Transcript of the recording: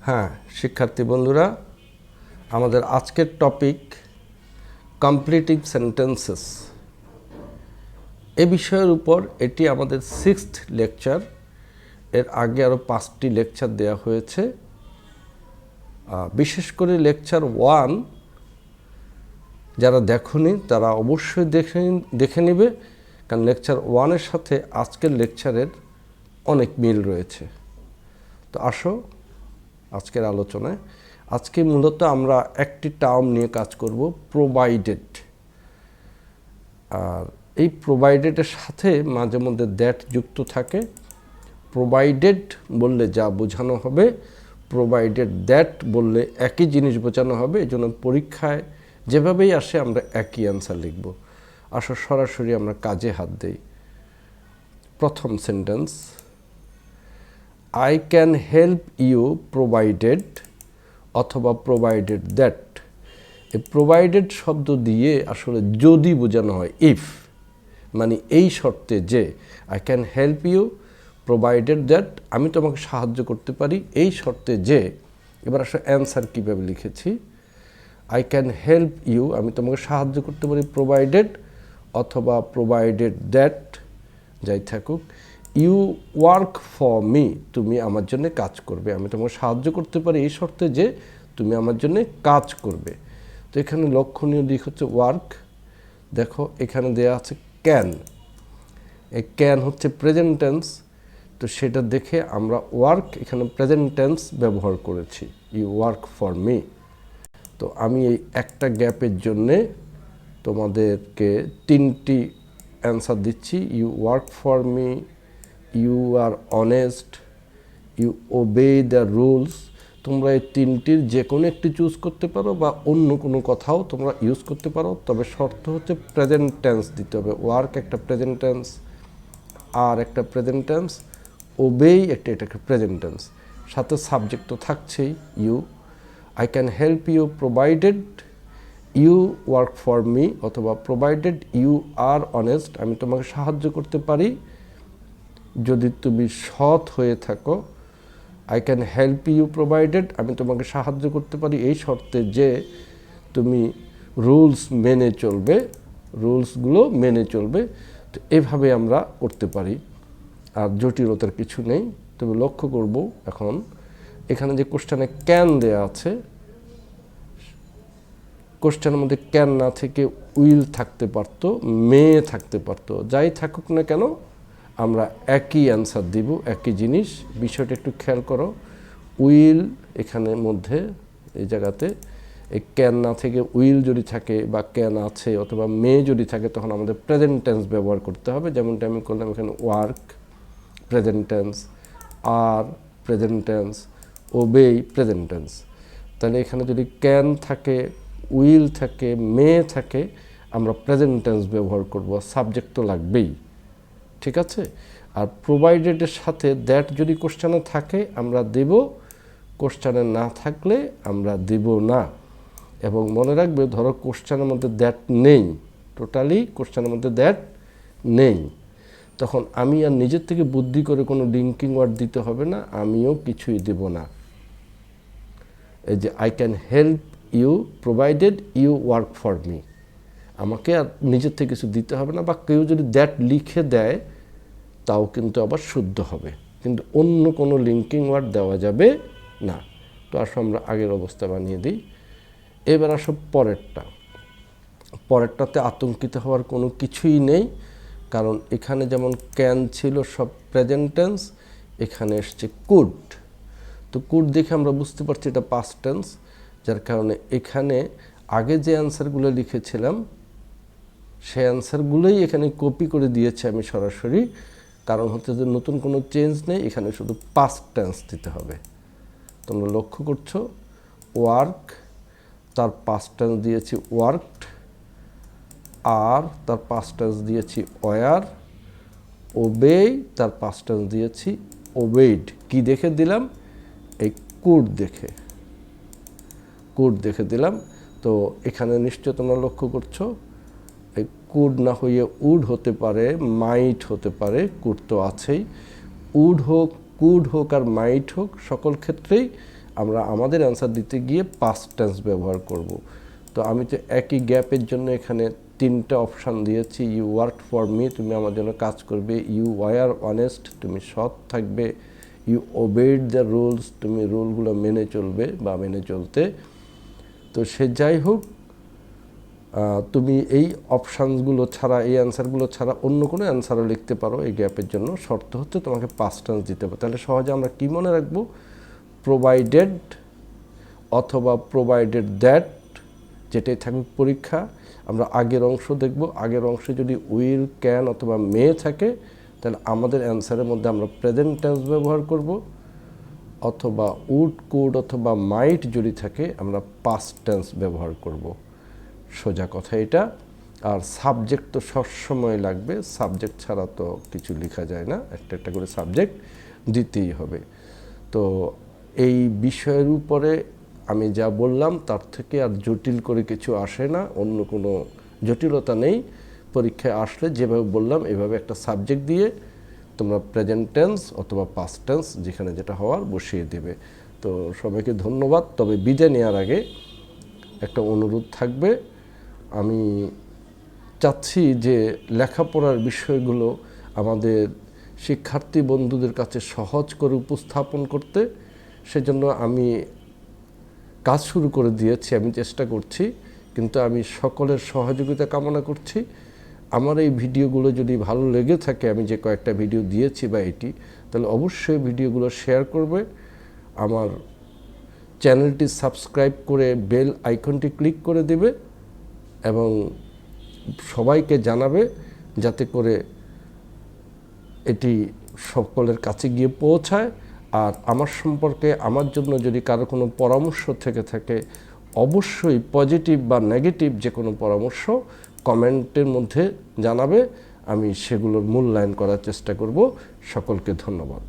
হ্যাঁ, শিক্ষার্থী বন্ধুরা, আমাদের আজকের টপিক কমপ্লিটিং সেন্টেন্সেস। এ বিষয়ের উপর এটি আমাদের 6th লেকচার। এর আগে আরও 5টি লেকচার দেওয়া হয়েছে। বিশেষ করে লেকচার 1 যারা দেখোনি তারা অবশ্যই দেখে নেবে, কারণ লেকচার 1-এর সাথে আজকের লেকচারের অনেক মিল রয়েছে। তো আসো আজকের আলোচনায়। আজকে মূলত আমরা একটি টার্ম নিয়ে কাজ করব, প্রোভাইডেড। আর এই প্রোভাইডেডের সাথে মাঝে মধ্যে দ্যাট যুক্ত থাকে। প্রোভাইডেড বললে যা বোঝানো হবে, প্রোভাইডেড দ্যাট বললে একই জিনিস বোঝানো হবে। এই জন্য পরীক্ষায় যেভাবেই আসে আমরা একই অ্যান্সার লিখব। আসো সরাসরি আমরা কাজে হাত দেই। প্রথম sentence, I can help you provided অথবা provided that। এই provided শব্দ দিয়ে আসলে যদি বোঝানো হয়, if মানে এই শর্তে যে, I can help you provided that, আমি তোমাকে সাহায্য করতে পারি এই শর্তে যে। এবার আসলে অ্যান্সার কীভাবে লিখেছি, I can help you আমি তোমাকে সাহায্য করতে পারি provided অথবা provided that, যাই থাকুক। ইউ ওয়ার্ক ফর মি, তুমি আমার জন্য কাজ করবে। আমি তোমাকে সাহায্য করতে পারি এই শর্তে যে তুমি আমার জন্য কাজ করবে। তো এখানে লক্ষণীয় দিক হচ্ছে ওয়ার্ক। দেখো এখানে দেয়া আছে ক্যান। এই ক্যান হচ্ছে প্রেজেন্ট টেন্স, তো সেটা দেখে আমরা ওয়ার্ক এখানে প্রেজেন্ট টেন্স ব্যবহার করেছি, ইউ ওয়ার্ক ফর মি। তো আমি এই একটা গ্যাপের জন্যে তোমাদেরকে 3টি অ্যান্সার দিচ্ছি। You work for me, you are honest, you obey the rules. তোমরা এই 3টির যে কোনো একটি চুজ করতে পারো বা অন্য কোনো কথাও তোমরা ইউজ করতে পারো, তবে শর্ত হচ্ছে প্রেজেন্ট টেন্স দিতে হবে। ওয়ার্ক একটা প্রেজেন্ট টেন্স, আর একটা প্রেজেন্ট টেন্স, ওবেই এটা একটা প্রেজেন্ট টেন্স, সাথে সাবজেক্ট তো থাকছেই you. I can help you provided you work for me, অথবা প্রোভাইডেড ইউ আর অনেস্ট, আমি তোমাকে সাহায্য করতে পারি যদি তুমি সৎ হয়ে থাকো। I can help you provided, আমি তোমাকে সাহায্য করতে পারি এই শর্তে যে তুমি রুলস মেনে চলবে, রুলসগুলো মেনে চলবে। তো এভাবে আমরা করতে পারি, আর জটিলতার কিছু নেই। তবে লক্ষ্য করব এখন এখানে যে কোশ্চেনে ক্যান দেয়া আছে, কোশ্চেনের মধ্যে ক্যান না থেকে উইল থাকতে পারতো, মে থাকতে পারতো। যাই থাকুক না কেন আমরা একই অ্যান্সার দিব, একই জিনিস। বিষয়টা একটু খেয়াল করো, উইল এখানের মধ্যে এই জায়গাতে এই ক্যান না থেকে উইল যদি থাকে বা ক্যান আছে অথবা মে যদি থাকে, তখন আমাদের প্রেজেন্ট টেন্স ব্যবহার করতে হবে। যেমনটা আমি করলাম এখানে, ওয়ার্ক প্রেজেন্ট টেন্স, আর প্রেজেন্ট টেন্স, ওবেই প্রেজেন্ট টেন্স। তাহলে এখানে যদি ক্যান থাকে, উইল থাকে, মে থাকে, আমরা প্রেজেন্ট টেন্স ব্যবহার করব। সাবজেক্ট তো লাগবেই, ঠিক আছে। আর প্রোভাইডেডের সাথে দ্যাট যদি কোশ্চেনে থাকে আমরা দেব, কোশ্চেনে না থাকলে আমরা দেব না। এবং মনে রাখবে, ধরো কোশ্চেনের মধ্যে দ্যাট নেই, টোটালি কোশ্চেনের মধ্যে দ্যাট নেই, তখন আমি আর নিজের থেকে বুদ্ধি করে কোনো লিঙ্কিং ওয়ার্ড দিতে হবে না, আমিও কিছুই দেব না। এই যে I can help you provided you work for me, আমাকে আর নিজের থেকে কিছু দিতে হবে না। বা কেউ যদি দ্যাট লিখে দেয় তাও কিন্তু আবার শুদ্ধ হবে, কিন্তু অন্য কোনো লিঙ্কিং ওয়ার্ড দেওয়া যাবে না। তো আসো আমরা আগের অবস্থা বানিয়ে দিই। এবার আসো পরেরটাতে আতঙ্কিত হওয়ার কোনো কিছুই নেই, কারণ এখানে যেমন ক্যান ছিল সব প্রেজেন্ট টেন্স, এখানে এসছে কুড। তো কুড দেখে আমরা বুঝতে পারছি এটা পাস্ট টেন্স, যার কারণে এখানে আগে যে অ্যান্সারগুলো লিখেছিলাম সেই অ্যান্সারগুলোই এখানে কপি করে দিয়েছি আমি সরাসরি। কারণ হচ্ছে যে নতুন কোনো চেঞ্জ নেই, এখানে শুধু পাস্ট টেন্স দিতে হবে। তোমরা লক্ষ্য করছো, ওয়ার্ক তার পাস্ট টেন্স দিয়েছি ওয়ার্কড, আর তার পাস্ট টেন্স দিয়েছি ওয়ার, ওবেই তার পাস্ট টেন্স দিয়েছি ওবেইড। কি দেখে দিলাম? এই কুড দেখে দিলাম। তো এখানে নিশ্চয় তোমরা লক্ষ্য করছো, এই কুড না হয়ে উড হতে পারে, মাইট হতে পারে, কুড তো আছেই। উড হোক, কুড হোক আর মাইট হোক, সকল ক্ষেত্রেই আমরা আমাদের অ্যান্সার দিতে গিয়ে পাস্ট টেন্স ব্যবহার করব। তো আমি তো একই গ্যাপের জন্য এখানে 3টা অপশান দিয়েছি। ইউ ওয়ার্ক ফর মি, তুমি আমার জন্য কাজ করবে। ইউ ওয়ার অনেস্ট, তুমি সৎ থাকবে। ইউ ওবেড দ্য রুলস, তুমি রুলগুলো মেনে চলবে বা মেনে চলতে। তো সে যাই হোক, তুমি এই অপশানসগুলো ছাড়া, এই অ্যান্সারগুলো ছাড়া অন্য কোনো অ্যান্সারও লিখতে পারো এই গ্যাপের জন্য। শর্ত হচ্ছে তোমাকে পাস্ট টেন্স দিতে হবে। তাহলে সহজে আমরা কী মনে রাখবো? প্রোভাইডেড অথবা প্রোভাইডেড দ্যাট, যেটাই থাকবে পরীক্ষা। আমরা আগের অংশ দেখব। আগের অংশে যদি উইল, ক্যান অথবা মে থাকে, তাহলে আমাদের অ্যান্সারের মধ্যে আমরা প্রেজেন্ট টেন্স ব্যবহার করব, অথবা উড, কুড অথবা মাইট যদি থাকে আমরা পাস্ট টেন্স ব্যবহার করব। সোজা কথা এটা। আর সাবজেক্ট তো সবসময় লাগবে, সাবজেক্ট ছাড়া তো কিছু লেখা যায় না, একটা একটা করে সাবজেক্ট দিতেই হবে। তো এই বিষয়ের উপরে আমি যা বললাম তার থেকে আর জটিল করে কিছু আসে না, অন্য কোনো জটিলতা নেই। পরীক্ষায় আসলে যেভাবে বললাম এভাবে একটা সাবজেক্ট দিয়ে তোমরা প্রেজেন্ট টেন্স অথবা পাস্ট টেন্স যেখানে যেটা হওয়ার বসিয়ে দেবে। তো সবাইকে ধন্যবাদ। তবে বিদায় নেওয়ার আগে একটা অনুরোধ থাকবে। আমি চাচ্ছি যে লেখাপড়ার বিষয়গুলো আমাদের শিক্ষার্থী বন্ধুদের কাছে সহজ করে উপস্থাপন করতে। সেজন্য আমি কাজ শুরু করে দিয়েছি, আমি চেষ্টা করছি, কিন্তু আমি সকলের সহযোগিতা কামনা করছি। আমার এই ভিডিওগুলো যদি ভালো লেগে থাকে, আমি যে কয়েকটা ভিডিও দিয়েছি বা এটি, তাহলে অবশ্যই ভিডিওগুলো শেয়ার করবে, আমার চ্যানেলটি সাবস্ক্রাইব করে বেল আইকনটি ক্লিক করে দেবে এবং সবাইকে জানাবে, যাতে করে এটি সকলের কাছে গিয়ে পৌঁছায়। আর আমার সম্পর্কে, আমার জন্য যদি কারো কোনো পরামর্শ থেকে থাকে, অবশ্যই পজিটিভ বা নেগেটিভ যে কোনো পরামর্শ কমেন্টের মধ্যে জানাবে, আমি সেগুলোর মূল্যায়ন করার চেষ্টা করব। সকলকে ধন্যবাদ।